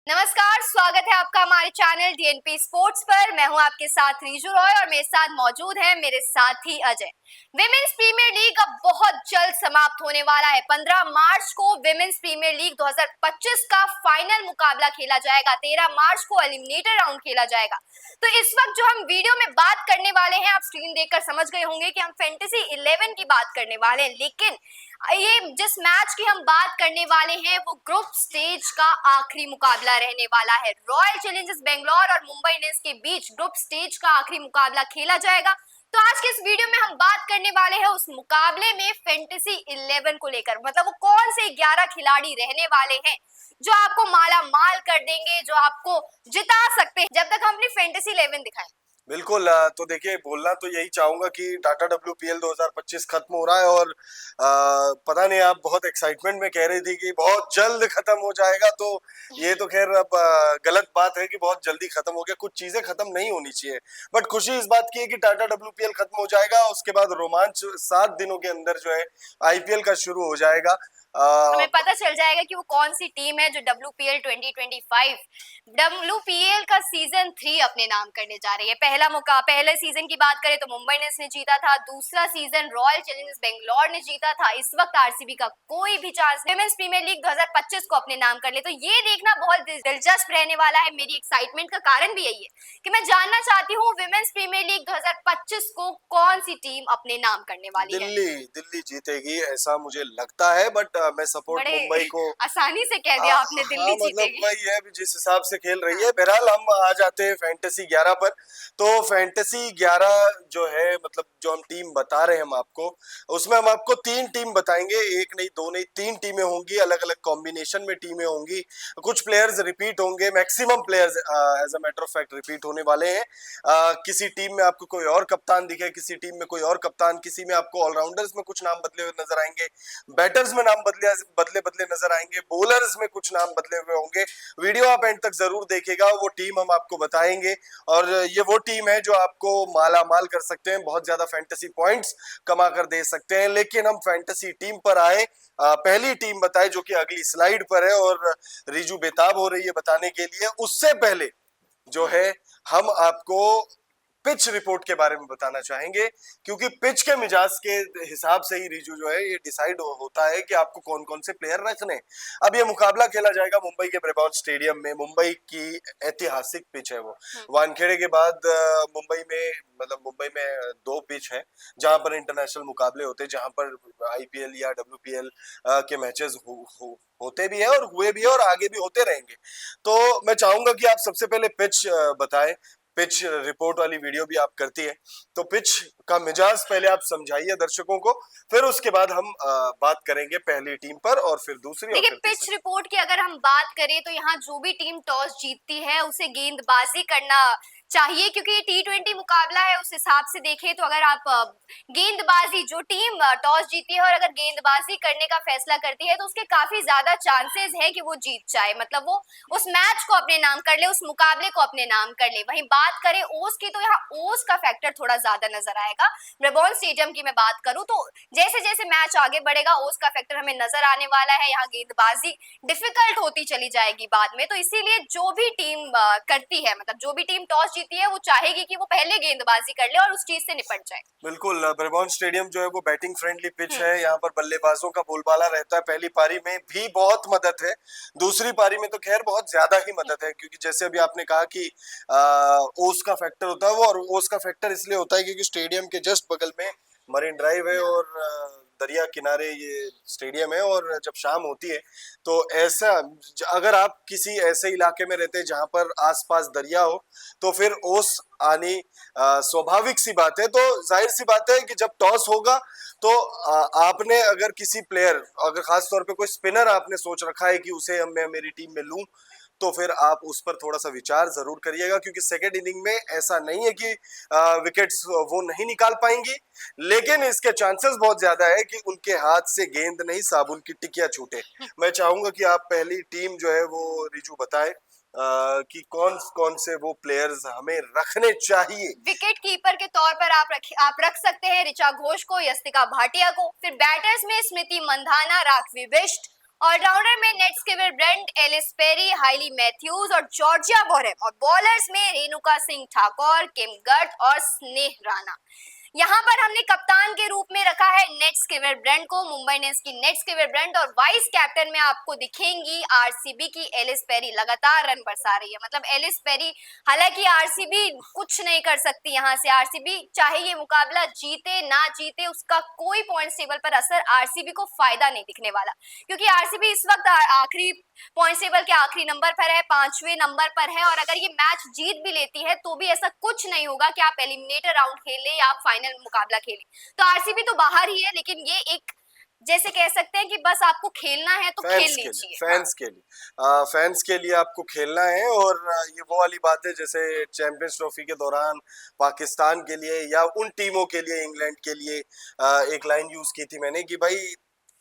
नमस्कार, स्वागत है आपका हमारे चैनल डीएनपी स्पोर्ट्स पर। मैं हूं आपके साथ रीजू रॉय और मेरे साथ मौजूद है मेरे साथी अजय। विमेंस प्रीमियर लीग अब बहुत जल्द समाप्त होने वाला है। 15 मार्च को विमेंस प्रीमियर लीग 2025 का फाइनल मुकाबला खेला जाएगा। 13 मार्च को एलिमिनेटर राउंड खेला जाएगा। तो इस वक्त जो हम वीडियो में बात करने वाले हैं, आप स्क्रीन देखकर समझ गए होंगे कि हम फैंटेसी 11 की बात करने वाले हैं। लेकिन ये जिस मैच की हम बात करने वाले हैं वो ग्रुप स्टेज का आखिरी मुकाबला रहने वाला है। रॉयल चैलेंजर्स बेंगलोर और मुंबई इंडियंस के बीच ग्रुप स्टेज का आखिरी मुकाबला खेला जाएगा। तो आज के इस वीडियो में हम बात करने वाले हैं उस मुकाबले में फैंटेसी 11 को लेकर, मतलब वो कौन से 11 खिलाड़ी रहने वाले हैं जो आपको माला माल कर देंगे, जो आपको जिता सकते हैं जब तक हम अपनी फैंटेसी 11 दिखाएं। बिल्कुल। तो देखिए, बोलना तो यही चाहूंगा कि टाटा WPL 2025 खत्म हो रहा है और पता नहीं, आप बहुत एक्साइटमेंट में कह रही थी कि बहुत जल्द खत्म हो जाएगा, तो ये तो खैर अब गलत बात है कि बहुत जल्दी खत्म हो गया। कुछ चीजें खत्म नहीं होनी चाहिए, बट खुशी इस बात की है कि टाटा WPL खत्म हो जाएगा। उसके बाद रोमांच 7 दिनों के अंदर जो है IPL का शुरू हो जाएगा। हमें पता चल जाएगा कि वो कौन सी टीम है जो WPL का सीजन 3 अपने नाम करने जा रही है। पहले सीजन की बात करें तो मुंबई इंडियंस ने जीता था। दूसरा सीजन रॉयल चैलेंजर्स बेंगलोर ने जीता था। इस वक्त आरसीबी का कोई भी चांस विमेंस प्रीमियर लीग 2025 को अपने नाम कर ले, तो ये देखना बहुत दिलचस्प रहने वाला है। मेरी एक्साइटमेंट का कारण भी यही है कि मैं जानना चाहती हूँ विमेंस प्रीमियर लीग 2025 को कौन सी टीम अपने नाम करने वाली है। दिल्ली जीतेगी ऐसा मुझे लगता है, बट मैं सपोर्ट बड़े मुंबई को। आसानी से कह दिया आपने, हाँ, दिल्ली मतलब जीतेगी। वही है जिस हिसाब से खेल रही है। हाँ। बहरहाल हम आ जाते हैं फैंटेसी 11 पर। तो फैंटेसी 11 जो है, मतलब जो हम टीम बता रहे हैं हम आपको, उसमें हम आपको 3 टीम बताएंगे। एक नहीं, दो नहीं, 3 टीमें होंगी। अलग अलग कॉम्बिनेशन में टीमें होंगी। कुछ प्लेयर्स रिपीट होंगे, maximum players as a matter of fact repeat होने वाले हैं। किसी टीम में आपको कोई और कप्तान दिखे, किसी टीम में कोई और कप्तान, किसी में आपको ऑलराउंडर्स में कुछ नाम बदले हुए नजर आएंगे, बैटर्स में नाम बदले बदले बदले नजर आएंगे, बॉलर्स में कुछ नाम बदले हुए होंगे। वीडियो आप एंड तक जरूर देखिएगा, वो टीम हम आपको बताएंगे। और ये वो टीम है जो आपको माला माल कर सकते हैं, बहुत ज्यादा फैंटेसी पॉइंट्स कमा कर दे सकते हैं। लेकिन हम फैंटेसी टीम पर आए। पहली टीम बताए जो कि अगली स्लाइड पर है, और रिजू बेताब हो रही है बताने के लिए। उससे पहले जो है, हम आपको पिच रिपोर्ट के बारे में बताना चाहेंगे, क्योंकि पिच के मिजाज के हिसाब से ही रिजू जो है ये डिसाइड होता है कि आपको कौन कौन से प्लेयर रखने। अब ये मुकाबला खेला जाएगा मुंबई के ब्रेबॉर्न स्टेडियम में। मुंबई की ऐतिहासिक पिच है वो। वानखेड़े के बाद मुंबई में 2 पिच है जहां पर इंटरनेशनल मुकाबले होते हैं, जहां पर IPL या WPL के मैचेस होते भी है और हुए भी है और आगे भी होते रहेंगे। तो मैं चाहूंगा कि आप सबसे पहले पिच बताएं। पिच रिपोर्ट वाली वीडियो भी आप करती है, तो पिच का मिजाज पहले आप समझाइए दर्शकों को। फिर उसके बाद हम बात करेंगे पहली टीम पर, और फिर दूसरी, और देखिए, फिर पिच तीसरी। रिपोर्ट की अगर हम बात करें तो यहाँ जो भी टीम टॉस जीतती है उसे गेंदबाजी करना चाहिए, क्योंकि ये T20 मुकाबला है। उस हिसाब से देखें तो अगर आप गेंदबाजी, जो टीम टॉस जीती है और अगर गेंदबाजी करने का फैसला करती है तो उसके काफी ज्यादा चांसेस है कि वो जीत जाए, मतलब वो उस मैच को अपने नाम कर ले, उस मुकाबले को अपने नाम कर ले। वहीं बात करें ओस की तो यहाँ ओस का फैक्टर थोड़ा ज्यादा नजर आएगा। ब्रेबॉर्न स्टेडियम की मैं बात करूं तो जैसे जैसे मैच आगे बढ़ेगा ओस का फैक्टर हमें नजर आने वाला है। यहाँ गेंदबाजी डिफिकल्ट होती चली जाएगी बाद में, तो इसीलिए जो भी टीम करती है, मतलब जो भी टीम टॉस जीती है वो चाहेगी कि वो पहले गेंदबाजी कर ले और उस चीज से निपट जाए। बिल्कुल। ब्रेबॉर्न स्टेडियम जो है वो बैटिंग फ्रेंडली पिच है। यहाँ पर बल्लेबाजों का बोलबाला रहता है। पहली पारी में भी बहुत मदद है, दूसरी पारी में तो खैर बहुत ज्यादा ही मदद है, क्योंकि जैसे अभी आपने कहा कि ओस का फैक्टर होता है वो, और ओस का फैक्टर इसलिए होता है क्योंकि स्टेडियम के जस्ट बगल में मरीन ड्राइव है और दरिया किनारे ये स्टेडियम है। और जब शाम होती है तो ऐसा, अगर आप किसी ऐसे इलाके में रहते हैं जहां पर आसपास दरिया हो, तो फिर ओस आनी स्वाभाविक सी बात है। तो जाहिर सी बात है कि जब टॉस होगा तो आपने अगर किसी प्लेयर, अगर खास तौर पे कोई स्पिनर आपने सोच रखा है कि उसे मैं मेरी टीम में लूं, तो फिर आप उस पर थोड़ा सा विचार जरूर करिएगा, क्योंकि सेकेंड इनिंग में ऐसा नहीं है कि विकेट्स वो नहीं निकाल पाएंगी, लेकिन इसके चांसेस बहुत ज्यादा है कि उनके हाथ से गेंद नहीं साबुन की टिकिया छूटे। मैं चाहूंगा कि आप पहली टीम जो है वो रिजू बताए कि कौन कौन से वो प्लेयर्स हमें रखने चाहिए। विकेट कीपर के तौर पर आप रख सकते हैं ऋचा घोष को, यस्तिका भाटिया को। फिर बैटर्स में स्मृति मंधाना, राघवी बिष्ट ऑलराउंडर में Nat Sciver Brunt Ellyse Perry, Hayley Matthews और जॉर्जिया बोरेम, और बॉलर्स में रेणुका सिंह ठाकुर, किम गर्थ और स्नेह राणा। यहाँ पर हमने कप्तान के रूप में रखा है नेट स्कीवर ब्रेंट को, मुंबई इंडियंस की नेट स्कीवर ब्रेंट, और वाइस कैप्टन में आपको दिखेंगी आरसीबी की एलिस पेरी। लगातार रन बरसा रही है, मतलब एलिस पेरी, हालांकि आरसीबी कुछ नहीं कर सकती यहाँ से। आरसीबी चाहे ये मुकाबला जीते ना जीते, उसका कोई पॉइंट्स टेबल पर असर आरसीबी को फायदा नहीं दिखने वाला, क्योंकि आरसीबी इस वक्त आखिरी पॉइंट्स टेबल के आखिरी नंबर पर है, 5वें नंबर पर है, और अगर ये मैच जीत भी लेती है तो भी ऐसा कुछ नहीं होगा कि आप एलिमिनेटर राउंड खेलें या आप फाइनल मुकाबला खेलें। तो आरसीबी तो बाहर ही है, लेकिन ये एक जैसे कह सकते हैं कि बस आपको खेलना है तो खेल लीजिए। फैंस के लिए आपको खेलना है। और ये वो वाली बात है जैसे चैंपियंस ट्रॉफी के दौरान पाकिस्तान के लिए या उन टीमों के लिए, इंग्लैंड के लिए एक लाइन यूज की थी मैंने कि भाई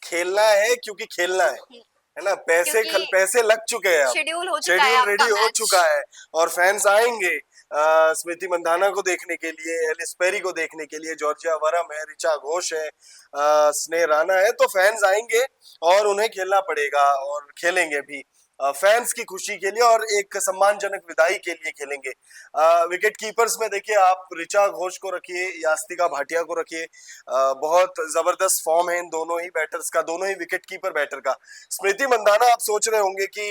खेलना है क्योंकि खेलना है ना। पैसे लग चुके हैं, शेड्यूल रेडी हो चुका है और फैंस आएंगे स्मृति मंधाना को देखने के लिए, एलिस पेरी को देखने के लिए, जॉर्जिया वरम है, ऋचा घोष है, स्नेह राणा है, तो फैंस आएंगे और उन्हें खेलना पड़ेगा और खेलेंगे भी फैंस की खुशी के लिए और एक सम्मानजनक विदाई के लिए खेलेंगे। विकेट कीपर्स में देखिए आप ऋचा घोष को रखिए, यास्तिका भाटिया को रखिए, बहुत जबरदस्त फॉर्म है इन दोनों ही बैटर्स का, दोनों ही विकेट कीपर बैटर का। स्मृति मंधाना, आप सोच रहे होंगे कि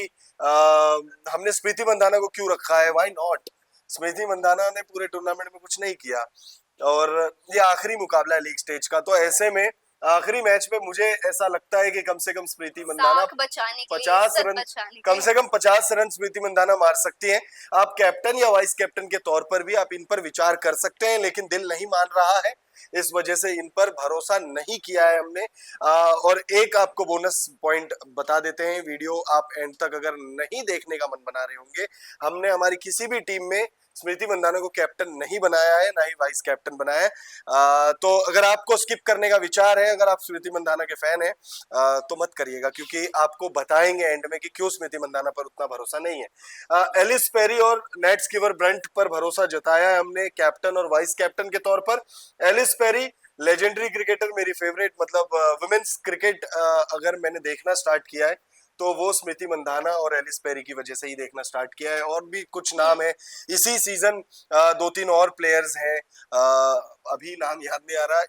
हमने स्मृति मंधाना को क्यों रखा है, व्हाई नॉट। स्मृति मंधाना ने पूरे टूर्नामेंट में कुछ नहीं किया और ये आखिरी मुकाबला है लीग स्टेज का, तो ऐसे में आखिरी मैच में मुझे ऐसा लगता है कि कम से कम स्मृति मंधाना 50 रन, कम से कम 50 रन स्मृति मंधाना मार सकती हैं। आप कैप्टन या वाइस कैप्टन के तौर पर भी आप इन पर विचार कर सकते हैं, लेकिन दिल नहीं मान रहा है, इस वजह से इन पर भरोसा नहीं किया है हमने। और एक आपको बोनस पॉइंट बता देते हैं, वीडियो आप एंड तक अगर नहीं देखने का मन बना रहे होंगे, हमने हमारी किसी भी टीम में स्मृति मंधाना को कैप्टन नहीं बनाया है, ना ही वाइस कैप्टन बनाया है। तो अगर आपको स्किप करने का विचार है, अगर आप स्मृति मंधाना के फैन हैं, तो मत करिएगा, क्योंकि आपको बताएंगे एंड में कि क्यों स्मृति मंधाना पर उतना भरोसा नहीं है। एलिस पेरी और नेट स्कीवर ब्रेंट पर भरोसा जताया है हमने कैप्टन और वाइस कैप्टन के तौर पर। एलिस पेरी लेजेंडरी क्रिकेटर, मेरी फेवरेट, मतलब वुमेन्स क्रिकेट अगर मैंने देखना स्टार्ट किया है तो वो स्मृति मंधाना और एलिस पेरी की वजह से ही देखना स्टार्ट किया है। और भी कुछ नाम है इसी सीजन, 2-3 और प्लेयर्स हैं, अभी नाम याद नहीं आ रहा,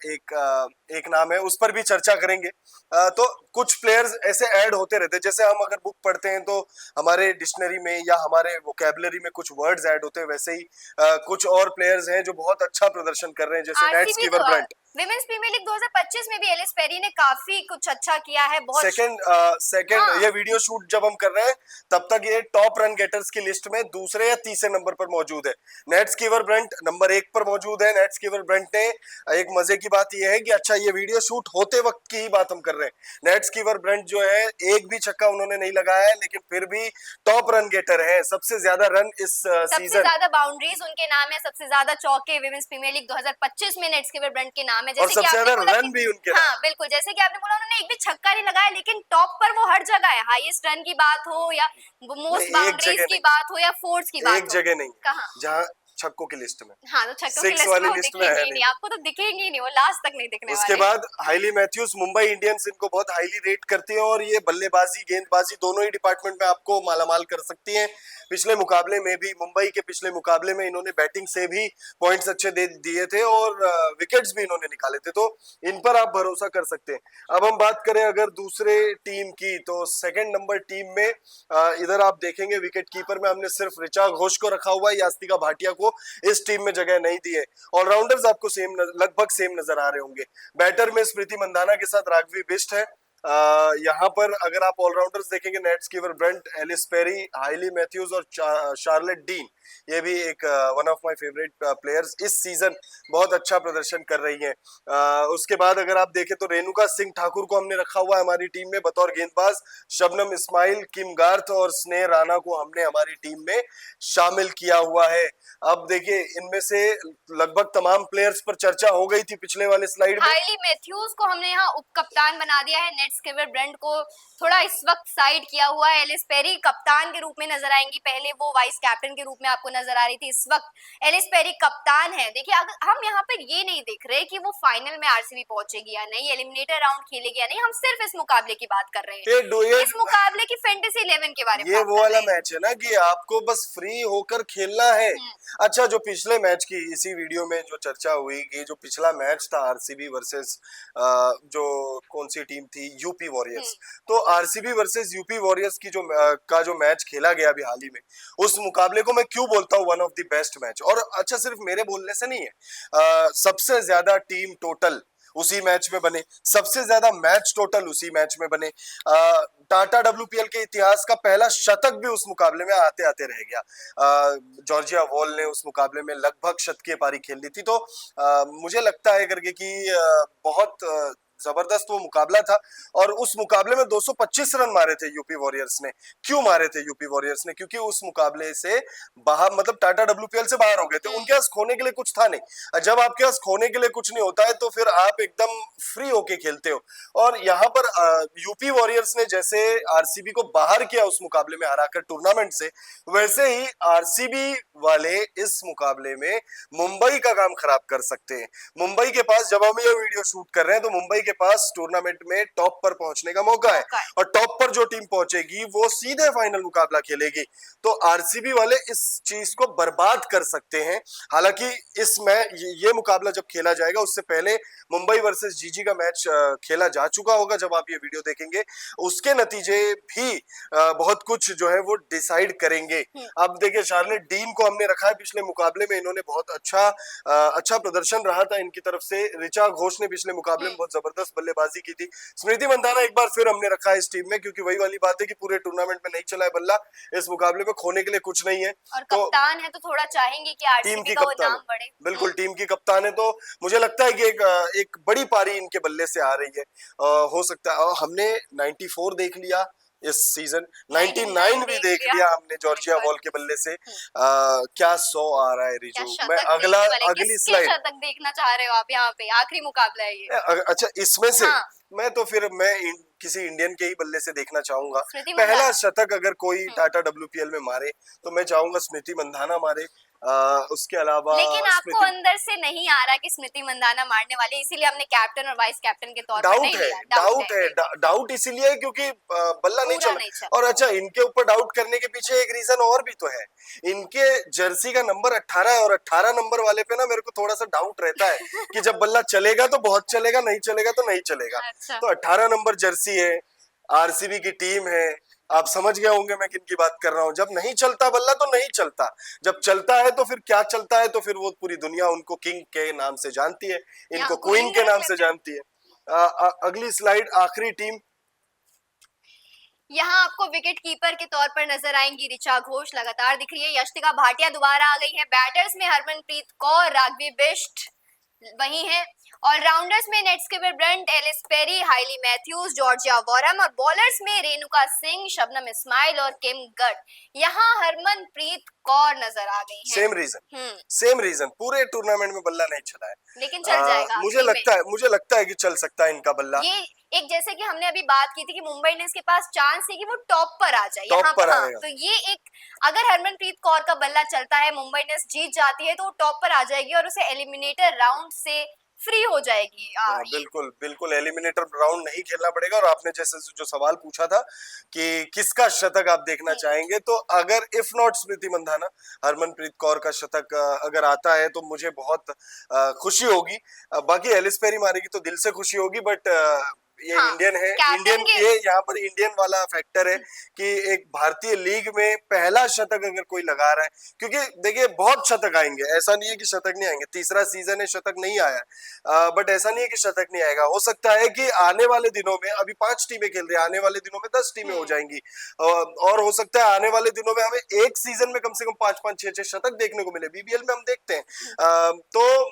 एक नाम है, उस पर भी चर्चा करेंगे। तो कुछ प्लेयर्स ऐसे ऐड होते रहते हैं, जैसे हम अगर बुक पढ़ते हैं तो हमारे डिक्शनरी में या हमारे वोकैबुलरी में कुछ वर्ड्स ऐड होते हैं, वैसे ही कुछ और प्लेयर्स हैं जो बहुत अच्छा प्रदर्शन कर रहे हैं, जैसे Nat Sciver Brunt. Women's premier league 2025 में भी एलिस पेरी ने काफी कुछ अच्छा किया है। बहुत सेकंड ये वीडियो शूट जब हम कर रहे हैं तब तक ये टॉप रन गेटर्स की लिस्ट में दूसरे या तीसरे नंबर पर मौजूद है। नेट स्कीवर ब्रेंट नंबर 1 पर मौजूद है। नेट स्कीवर ब्रेंट ने, एक मजे की बात ये है कि अच्छा ये वीडियो शूट होते वक्त की ही बात हम कर रहे हैं, नेट स्कीवर ब्रेंट जो है एक भी छक्का उन्होंने नहीं लगाया है, लेकिन फिर भी टॉप रन गेटर है, सबसे ज्यादा रन इस सीजन, सबसे ज्यादा बाउंड्रीज उनके नाम है, सबसे ज्यादा चौके विमेंस प्रीमियर लीग 2025 में नेट स्कीवर ब्रेंट के नाम है। और सबसे ज्यादा रन भी उनके, हाँ बिल्कुल, जैसे कि आपने बोला उन्होंने एक भी छक्का नहीं लगाया, लेकिन टॉप पर वो हर जगह है। हाईएस्ट रन की बात हो या मोस्ट बाउंड्रीज की बात हो या फोर्स की बात हो, एक जगह नहीं, कहाँ जहाँ छक्कों की लिस्ट में, हाँ, तो छक्कों की लिस्ट में है नहीं, आपको तो दिखेंगे ही नहीं, वो लास्ट तक नहीं दिखने वाले। उसके बाद हाईली मैथ्यूज, मुंबई इंडियंस इनको बहुत हाईली रेट करती है और ये बल्लेबाजी गेंदबाजी दोनों ही डिपार्टमेंट में आपको मालामाल कर सकती हैं। पिछले मुकाबले में भी, मुंबई के पिछले मुकाबले में इन्होंने बैटिंग से भी पॉइंट्स अच्छे दे दिए थे और विकेट्स भी इन्होंने निकाले थे, तो इन पर आप भरोसा कर सकते हैं। अब हम बात करें अगर दूसरे टीम की, तो सेकंड नंबर टीम में इधर आप देखेंगे विकेट कीपर में हमने सिर्फ ऋचा घोष को रखा हुआ है, यास्तिका भाटिया को इस टीम में जगह नहीं दी है। ऑलराउंडर्स आपको लगभग सेम नजर आ रहे होंगे। बैटर में स्मृति मंधाना के साथ राघवी बिष्ट है। यहाँ पर अगर आप ऑलराउंडर्स देखेंगे, Nat Sciver Brunt, Ellyse Perry, Hayley Matthews और शार्लेट डीन, ये भी एक one of my favourite players, इस सीजन बहुत अच्छा प्रदर्शन कर रही हैं। उसके बाद अगर आप देखें तो रेणुका सिंह ठाकुर को हमने रखा हुआ है हमारी टीम में बतौर गेंदबाज। शबनम इस्माइल, किम गार्थ और स्नेह राणा को हमने हमारी टीम में शामिल किया हुआ है। अब देखिए इनमें से लगभग तमाम प्लेयर्स पर चर्चा हो गई थी पिछले वाले स्लाइड में। हाइली मैथ्यूज को हमने यहाँ उप कप्तान बना दिया है, नेट नेट स्किपर ब्रंट को थोड़ा इस वक्त साइड किया हुआ है। एलिस पेरी कप्तान के रूप में नजर आएंगी, पहले वो वाइस कैप्टन के रूप में आपको नजर आ रही थी, इस वक्त एलिस पेरी कप्तान है। देखिए अगर हम यहाँ पर ये नहीं देख रहे कि वो फाइनल में आरसीबी पहुंचेगी या नहीं, एलिमिनेटर राउंड खेलेगी या नहीं, हम सिर्फ इस मुकाबले की बात कर रहे हैं, इस मुकाबले की फैंटेसी 11 के बारे में ये वो वाला मैच है ना कि आपको बस फ्री होकर खेलना है। अच्छा, जो पिछले मैच की इसी वीडियो में जो चर्चा हुई कि जो पिछला मैच था आरसीबी वर्सेस जो कौन सी टीम थी, यूपी वॉरियर्स, तो आरसीबी वर्सेस यूपी वॉरियर्स की जो मैच खेला गया अभी हाल ही में, उस मुकाबले को मैं क्यों बोलता हूँ one of the best match. और अच्छा, सिर्फ मेरे बोलने से नहीं है, सबसे ज्यादा टीम टोटल उसी मैच में बने, सबसे ज्यादा मैच टोटल उसी मैच में बने। टाटा डब्ल्यूपीएल के इतिहास का पहला शतक भी उस मुकाबले में आते आते रह गया। जॉर्जिया वॉल ने उस मुकाबले में लगभग शतकीय पारी खेल ली थी। तो मुझे लगता है करके कि बहुत जबरदस्त वो मुकाबला था। और उस मुकाबले में 225 रन मारे थे यूपी वॉरियर्स ने। क्यों मारे थे यूपी वॉरियर्स ने? क्योंकि उस मुकाबले से बाहर, मतलब टाटा डब्ल्यूपीएल से बाहर हो गए थे, उनके पास खोने के लिए कुछ था नहीं। जब आपके पास खोने के लिए कुछ नहीं होता है तो फिर आप एकदम फ्री होके खेलते हो। और यहाँ पर यूपी वॉरियर्स ने जैसे आरसीबी को बाहर किया उस मुकाबले में हराकर टूर्नामेंट से, वैसे ही आरसीबी वाले इस मुकाबले में मुंबई का काम खराब कर सकते हैं। मुंबई के पास, जब हम ये वीडियो शूट कर रहे हैं, तो मुंबई के पास टूर्नामेंट में टॉप पर पहुंचने का मौका है। और टॉप पर जो टीम पहुंचेगी वो सीधे फाइनल मुकाबला खेलेगी। तो आरसीबी वाले इस चीज को बर्बाद कर सकते हैं। हालांकि इसमें ये मुकाबला जब खेला जाएगा उससे पहले मुंबई वर्सेस जीजी का मैच खेला जा चुका होगा। जब आप ये वीडियो देखेंगे उसके नतीजे भी बहुत कुछ जो है वो डिसाइड करेंगे। अब देखिए, शार्लेट डीन को हमने रखा है पिछले मुकाबले में, इन्होंने बहुत अच्छा प्रदर्शन रहा था इनकी तरफ से। ऋचा घोष ने पिछले मुकाबले में बहुत जबरदस्त बल्लेबाजी की थी। स्मृति मंधाना एक बार फिर हमने रखा है इस टीम में, क्योंकि वही वाली बात है कि पूरे टूर्नामेंट में नहीं चला है बल्ला, इस मुकाबले में खोने के लिए कुछ नहीं है। और कप्तान है तो थोड़ा चाहेंगे कि आरसीबी का वो नाम बढ़े। बिल्कुल, टीम की कप्तान है तो मुझे लगता है कि एक बड़ी पारी इनके बल्ले से आ रही है। हो सकता है, और हमने 94 देख लिया इस सीजन, 99 भी देख लिया हमने जॉर्जिया वॉल के बल्ले से। क्या 100 आ रहा है रिजू। मैं अगली स्लाइड शतक देखना चाह रहे हो आप? यहाँ पे आखिरी मुकाबला है ये। अच्छा, इसमें से हाँ। मैं तो फिर किसी इंडियन के ही बल्ले से देखना चाहूंगा। पहला शतक अगर कोई टाटा डब्ल्यूपीएल में मारे तो मैं चाहूंगा स्मृति मंधाना मारे। उसके अलावा लेकिन आपको अंदर से नहीं आ रहा कि स्मृति मंधाना मारने वाले, इसीलिए हमने कैप्टन और वाइस कैप्टन के तौर पर नहीं लिया। डाउट इसीलिए है क्योंकि बल्ला नहीं चला। और अच्छा, इनके ऊपर डाउट करने के पीछे एक रीजन और भी तो है। इनके जर्सी का नंबर 18 है, और 18 नंबर वाले पे ना मेरे को थोड़ा सा डाउट रहता है कि जब बल्ला चलेगा तो बहुत चलेगा, नहीं चलेगा तो नहीं चलेगा। अच्छा। तो 18 नंबर जर्सी है, आरसीबी की टीम है, आप समझ गए होंगे मैं किन की बात कर रहा हूं। जब नहीं चलता बल्ला तो नहीं चलता, जब चलता है तो फिर क्या चलता है, तो फिर वो पूरी दुनिया उनको किंग के नाम से जानती है, इनको क्वीन के नाम से जानती है। अगली स्लाइड, आखिरी टीम। यहाँ आपको विकेट कीपर के तौर पर नजर आएंगी ऋचा घोष, लगातार दिख रही है। यशिका भाटिया दोबारा आ गई है। बैटर्स में हरमनप्रीत कौर, राघवी बिष्ट वही है। ऑलराउंडर्स में Nat skipper Brunt, Ellyse Perry, Hayley Matthews, Georgia Wareham, और बॉलर्स में रेणुका सिंह, शबनम इस्माइल और किम गर्ट। यहाँ हरमनप्रीत कौर नजर आ गई है। सेम रीजन पूरे टूर्नामेंट में बल्ला नहीं चला है, लेकिन चल जाएगा। मुझे लगता है कि चल सकता है इनका बल्ला। ये एक, जैसे कि हमने अभी बात की थी कि मुंबई इंडियंस के पास चांस है कि वो टॉप पर आ जाए, यहाँ पर तो ये एक, अगर हरमनप्रीत कौर का बल्ला चलता है, मुंबई इंडियंस जीत जाती है तो वो टॉप पर आ जाएगी और उसे एलिमिनेटर राउंड से फ्री हो जाएगी। बिल्कुल एलिमिनेटर राउंड नहीं खेलना पड़ेगा। और आपने जैसे जो सवाल पूछा था कि किसका शतक आप देखना चाहेंगे, तो अगर इफ नॉट स्मृति मंधाना, हरमनप्रीत कौर का शतक अगर आता है तो मुझे बहुत खुशी होगी। बाकी एलिस पेरी मारेगी तो दिल से खुशी होगी, बट ये इंडियन है, ये यहाँ पर इंडियन वाला फैक्टर है कि एक भारतीय लीग में पहला शतक अगर कोई लगा रहा है, क्योंकि देखिए बहुत शतक आएंगे, ऐसा नहीं है कि शतक नहीं आएंगे। तीसरा सीजन है, शतक नहीं आया, बट ऐसा नहीं है कि शतक नहीं आएगा। हो सकता है कि आने वाले दिनों में, अभी 5 टीमें खेल रही है, आने वाले दिनों में 10 टीमें हो जाएंगी, और हो सकता है आने वाले दिनों में हमें एक सीजन में कम से कम 5-5, 6-6 शतक देखने को मिले। बीबीएल में हम देखते हैं। तो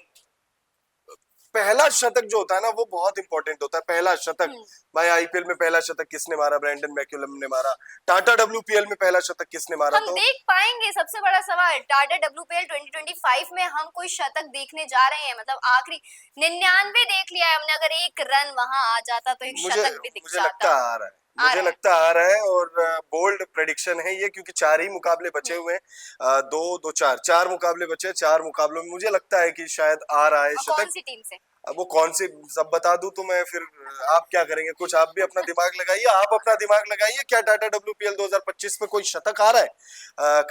पहला शतक जो होता है ना वो बहुत इंपॉर्टेंट होता है। पहला शतक हम्म। भाई, आईपीएल में पहला शतक किसने मारा? ब्रेंडन मैक्यूलम ने मारा। टाटा डब्ल्यूपीएल में पहला शतक किसने मारा? हम तो देख पाएंगे, सबसे बड़ा सवाल, टाटा डब्ल्यूपीएल 2025 में हम कोई शतक देखने जा रहे हैं? मतलब आखिरी 99 देख लिया है हमने, अगर एक रन वहां आ जाता तो एक मुझे शतक भी दिख मुझे लगता जाता। आ रहा है, आ मुझे रहा है। लगता आ रहा है, और बोल्ड प्रेडिक्शन है ये, क्योंकि 4 ही मुकाबले बचे हम्म। हुए हैं। दो दो चार मुकाबले बचे हैं। 4 मुकाबलों में मुझे लगता है कि शायद आ रहा है और कौन शतक। सी टीम से? अब वो कौन सी सब बता दूं तो मैं फिर आप क्या करेंगे? कुछ आप भी अपना दिमाग लगाइए, आप अपना दिमाग लगाइए। क्या टाटा डब्ल्यूपीएल 2025 में कोई शतक आ रहा है?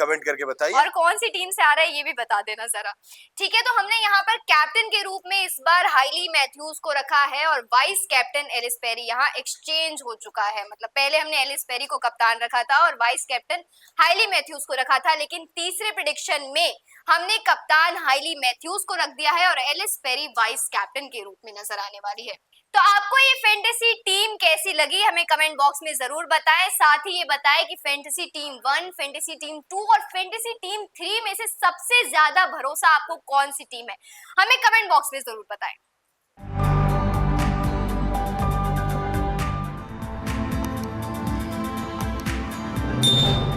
कमेंट करके बताइए। और कौन सी टीम से आ रहा है ये भी बता देना जरा। ठीक है, तो हमने यहाँ पर कैप्टन के रूप में इस बार हाइली मैथ्यूज को रखा है और वाइस कैप्टन एलिस पेरी यहाँ एक्सचेंज हो चुका है। मतलब पहले हमने एलिस पेरी को कप्तान रखा था और वाइस कैप्टन हाइली मैथ्यूज को रखा था, लेकिन तीसरे प्रेडिक्शन में हमने कप्तान हाइली मैथ्यूज को रख दिया है और एलिस पेरी वाइस कैप्टन के रूप में नजर आने वाली है। तो आपको ये फैंटेसी टीम कैसी लगी हमें कमेंट बॉक्स में जरूर बताएं। साथ ही ये बताएं कि फैंटेसी टीम 1, फैंटेसी टीम 2 और फैंटेसी टीम 3 में से सबसे ज्यादा भरोसा आपको कौन सी टीम है? हमें कमेंट बॉक्स में जरूर बताएं।